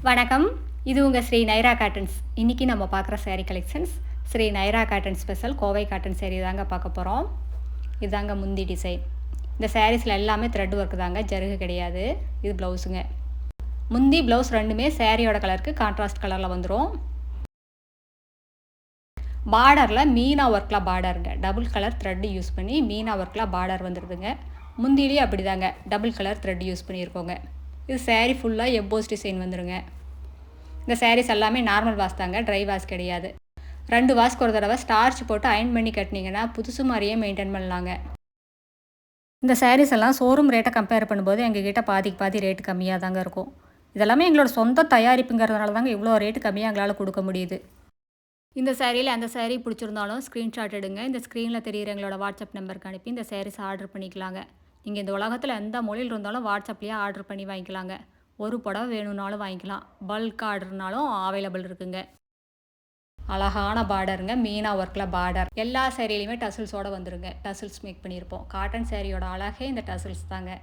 வணக்கம், இது உங்கள் ஸ்ரீ நைரா காட்டன்ஸ். இன்றைக்கி நம்ம பார்க்குற sari collections Sri Naira cotton special Kovai cotton sari தாங்க பார்க்க போகிறோம். இதுதாங்க முந்தி டிசைன். இந்த சாரீஸில் எல்லாமே த்ரெட் ஒர்க் தாங்க, ஜருகு கிடையாது. இது ப்ளவுஸுங்க. முந்தி ப்ளவுஸ் ரெண்டுமே சேரீயோட கலருக்கு கான்ட்ராஸ்ட் கலரில் வந்துடும். பார்டரில் மீனா ஒர்க்கில் பார்டருங்க, டபுள் கலர் த்ரெட் யூஸ் பண்ணி மீனா ஒர்க்கில் பார்டர் வந்துடுதுங்க. முந்திலேயே அப்படி தாங்க டபுள் கலர் த்ரெட் யூஸ் பண்ணியிருக்கோங்க. இது சேரீ ஃபுல்லாக எம்போஸ் டிசைன் வந்துடுங்க. இந்த சாரீஸ் எல்லாமே நார்மல் வாஷ் தாங்க, ட்ரை வாஷ் கிடையாது. 2 வாஷ்க்கு ஒரு தடவை ஸ்டார்ச் போட்டு அயன் பண்ணி கட்டினீங்கன்னா புதுசு மாதிரியே மெயின்டைன் பண்ணலாங்க. இந்த சாரீஸ் எல்லாம் ஷோரூம் ரேட்டை கம்பேர் பண்ணும்போது எங்ககிட்ட பாதிக்கு பாதி ரேட்டு கம்மியாக தாங்க இருக்கும். இதெல்லாமே எங்களோட சொந்த தயாரிப்புங்கிறதுனால தாங்க இவ்வளோ ரேட்டு கம்மியாக எங்களால் கொடுக்க முடியுது. இந்த சாரியில் அந்த சாரீ பிடிச்சிருந்தாலும் ஸ்க்ரீன்ஷாட் எடுங்க. இந்த ஸ்க்ரீனில் தெரிகிற எங்களோட வாட்ஸ்அப் நம்பருக்கு அனுப்பி இந்த சாரீஸ் ஆர்டர் பண்ணிக்கலாங்க. நீங்கள் இந்த உலகத்தில் எந்த மொழியில் இருந்தாலும் வாட்ஸ்அப்லேயே ஆர்டர் பண்ணி வாங்கிக்கலாங்க. ஒரு புடவை வேணும்னாலும் வாங்கிக்கலாம், பல்க் ஆர்டர்னாலும் அவைலபிள் இருக்குங்க. அழகான பார்டருங்க, மீனா ஒர்க்கில் பார்டர். எல்லா சேரீலையுமே டசில்ஸோடு வந்துருங்க. டசில்ஸ் மேக் பண்ணியிருப்போம். காட்டன் சேரீயோட அழகே இந்த டசில்ஸ் தாங்க.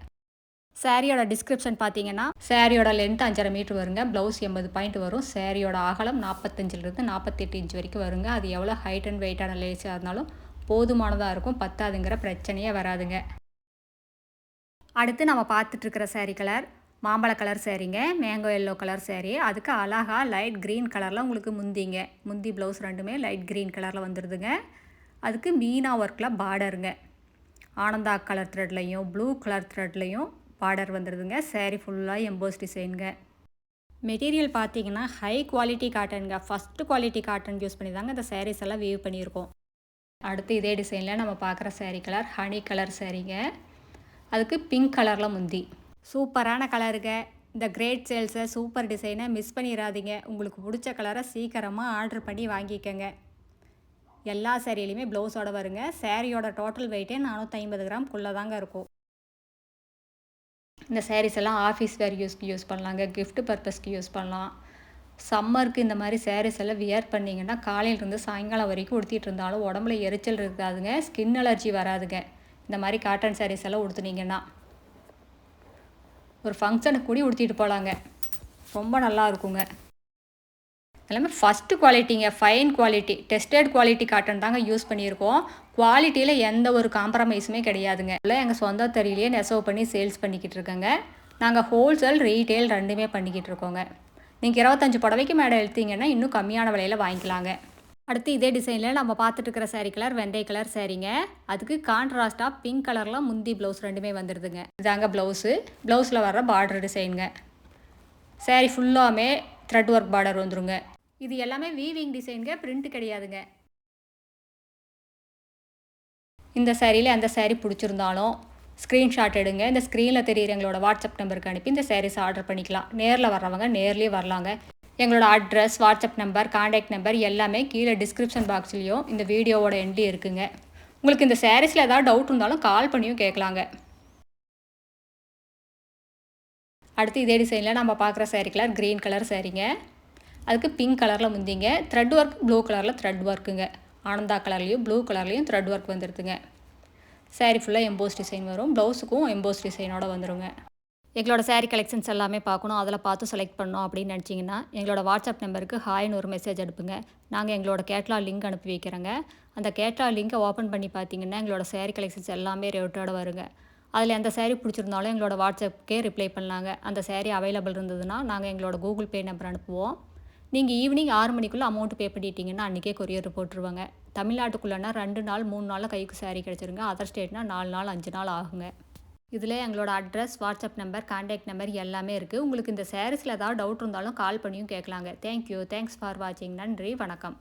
சேரீயோட டிஸ்கிரிப்ஷன் பார்த்தீங்கன்னா சேரீயோட லென்த் 5.5 மீட்டர் வருங்க, ப்ளவுஸ் 80 பாயிண்ட் வரும். சேரீயோட அகலம் 45லேருந்து 48 இன்ச் வரைக்கும் வருங்க. அது எவ்வளோ ஹைட் அண்ட் வெயிட்டான லேஸாக இருந்தாலும் போதுமானதாக இருக்கும், பத்தாதுங்கிற பிரச்சனையே வராதுங்க. அடுத்து நம்ம பார்த்துட்ருக்கிற சேரீ கலர் மாம்பழ கலர் சேரீங்க, மேங்கோ எல்லோ கலர் சேரீ. அதுக்கு அழகாக லைட் க்ரீன் கலரில் உங்களுக்கு முந்தி ப்ளவுஸ் ரெண்டுமே லைட் க்ரீன் கலரில் வந்துடுதுங்க. அதுக்கு மீனா ஒர்க்கில் பார்டருங்க, ஆனந்தா கலர் த்ரெட்லையும் ப்ளூ கலர் த்ரெட்லையும் பார்டர் வந்துடுதுங்க. சேரீ ஃபுல்லாக எம்போஸ் டிசைனுங்க. மெட்டீரியல் பார்த்தீங்கன்னா ஹை குவாலிட்டி காட்டனுங்க, ஃபஸ்ட்டு குவாலிட்டி காட்டன் யூஸ் பண்ணி தாங்க இந்த சாரீஸ் எல்லாம் வீவ் பண்ணியிருக்கோம். அடுத்து இதே டிசைனில் நம்ம பார்க்குற சேரீ கலர் ஹனி கலர் சேரீங்க. அதுக்கு பிங்க் கலரில் முந்தி. சூப்பரான கலருங்க. இந்த கிரேட் சேல்ஸை சூப்பர் டிசைனை மிஸ் பண்ணிடாதீங்க. உங்களுக்கு பிடிச்ச கலரை சீக்கிரமாக ஆர்டர் பண்ணி வாங்கிக்கோங்க. எல்லா சேரீலையுமே ப்ளவுஸோடு வருங்க. சேரீயோட டோட்டல் வெயிட்டே 450 கிராம்குள்ளே தாங்க இருக்கும். இந்த சாரீஸ் எல்லாம் ஆஃபீஸ் வேர் யூஸ் பண்ணலாங்க, கிஃப்ட் பர்பஸ்க்கு யூஸ் பண்ணலாம். சம்மருக்கு இந்த மாதிரி சாரீஸ் எல்லாம் வியர் பண்ணிங்கன்னா காலையிலேருந்து சாயங்காலம் வரைக்கும் உடுத்திட்டு இருந்தாலும் உடம்புல எரிச்சல் இருக்காதுங்க, ஸ்கின் அலர்ஜி வராதுங்க. இந்த மாதிரி காட்டன் சாரீஸ் எல்லாம் உடுத்துனீங்கன்னா ஒரு ஃபங்க்ஷனுக்கு கூடி உடுத்திட்டு போகலாங்க, ரொம்ப நல்லா இருக்குங்க. எல்லாமே ஃபஸ்ட்டு குவாலிட்டிங்க, fine quality, tested quality cotton தாங்க யூஸ் பண்ணியிருக்கோம். குவாலிட்டியில் எந்த ஒரு காம்ப்ரமைஸுமே கிடையாதுங்க. இல்லை எங்கள் சொந்த தறியிலேயே நெசவு பண்ணி சேல்ஸ் பண்ணிக்கிட்டு இருக்கோங்க. நாங்கள் ஹோல்சேல் ரீட்டெயில் ரெண்டுமே பண்ணிக்கிட்டு இருக்கோங்க. நீங்கள் 25 புடவைக்கு மேலே எடுத்தீங்கன்னா இன்னும் கம்மியான விலையில் வாங்கிக்கலாங்க. அடுத்து இதே டிசைனில் நம்ம பார்த்துட்டு இருக்கிற சேரீ கலர் வெந்தய கலர் சேரீங்க. அதுக்கு கான்ட்ராஸ்டாக பிங்க் கலரில் முந்தி ப்ளவுஸ் ரெண்டுமே வந்துடுதுங்க. இதாங்க ப்ளவுஸில் வர்ற பார்டர் டிசைனுங்க. சேரீ ஃபுல்லாமே த்ரெட் ஒர்க் பார்டர் வந்துருங்க. இது எல்லாமே வீவிங் டிசைனுங்க, பிரிண்ட் கிடையாதுங்க. இந்த சேரீயில் அந்த சேரீ பிடிச்சிருந்தாலும் ஸ்க்ரீன்ஷாட் எடுங்க. இந்த ஸ்க்ரீனில் தெரியுற எங்களோட வாட்ஸ்அப் நம்பருக்கு அனுப்பி இந்த சாரீஸ் ஆர்டர் பண்ணிக்கலாம். நேரில் வர்றவங்க நேர்லேயே வரலாங்க. எங்களோட address, WhatsApp number, contact number எல்லாமே கீழே டிஸ்கிரிப்ஷன் பாக்ஸ்லேயும் இந்த வீடியோவோட எண்ட்லேயும் இருக்குங்க. உங்களுக்கு இந்த சாரீஸில் ஏதாவது டவுட் இருந்தாலும் கால் பண்ணியும் கேட்கலாங்க. அடுத்து இதே டிசைனில் நம்ம பார்க்குற சேரீ கலர் க்ரீன் கலர் சேரீங்க. அதுக்கு பிங்க் கலரில் முந்திங்க, த்ரெட் ஒர்க் ப்ளூ கலரில் த்ரெட் ஒர்க்குங்க. ஆனந்தா கலர்லேயும் ப்ளூ கலர்லேயும் த்ரெட் ஒர்க் வந்துடுதுங்க. சேரீ ஃபுல்லாக எம்போஸ் டிசைன் வரும், ப்ளவுஸுக்கும் எம்போஸ் டிசைனோட வந்துடுங்க. எங்களோட சேரீ கலெக்ஷன்ஸ் எல்லாமே பார்க்கணும், அதில் பார்த்து செலக்ட் பண்ணணும் அப்படின்னு நினச்சிங்கன்னா எங்களோட வாட்ஸ்அப் நம்பருக்கு ஹாய்னு ஒரு மெசேஜ் அனுப்புங்க. நாங்கள் எங்களோட கேட்லாக் லிங்க் அனுப்பி வைக்கிறோங்க. அந்த கேட்லாக் லிங்கை ஓப்பன் பண்ணி பார்த்தீங்கன்னா எங்களோட சேரீ கலெக்ஷன்ஸ் எல்லாமே ரேட்டோடு வருங்க. அதில் எந்த சேரீ பிடிச்சிருந்தாலும் எங்களோட வாட்ஸ்அப்புக்கே ரிப்ளை பண்ணலாங்க. அந்த சேரீ அவைலபிள் இருந்ததுன்னா நாங்கள் எங்களோட கூகுள் பே நம்பர் அனுப்புவோம். நீங்கள் ஈவினிங் 6 மணிக்குள்ளே அமௌண்ட் பே பண்ணிட்டீங்கன்னா அன்றைக்கே கொரியர் போட்டுருவாங்க. தமிழ்நாட்டுக்குள்ளேனா 2 நாள் 3 நாளில் கைக்கு சேரீ கிடச்சிருங்க. அதர் ஸ்டேட்னா 4 நாள் 5 நாள் ஆகுங்க. இதில் எங்களோட address, WhatsApp number, contact number எல்லாமே இருக்குது. உங்களுக்கு இந்த சாரீஸில் ஏதாவது டவுட் இருந்தாலும் கால் பண்ணியும் கேட்கலாங்க. தேங்க்யூ, தேங்க்ஸ் ஃபார் வாட்சிங். நன்றி, வணக்கம்.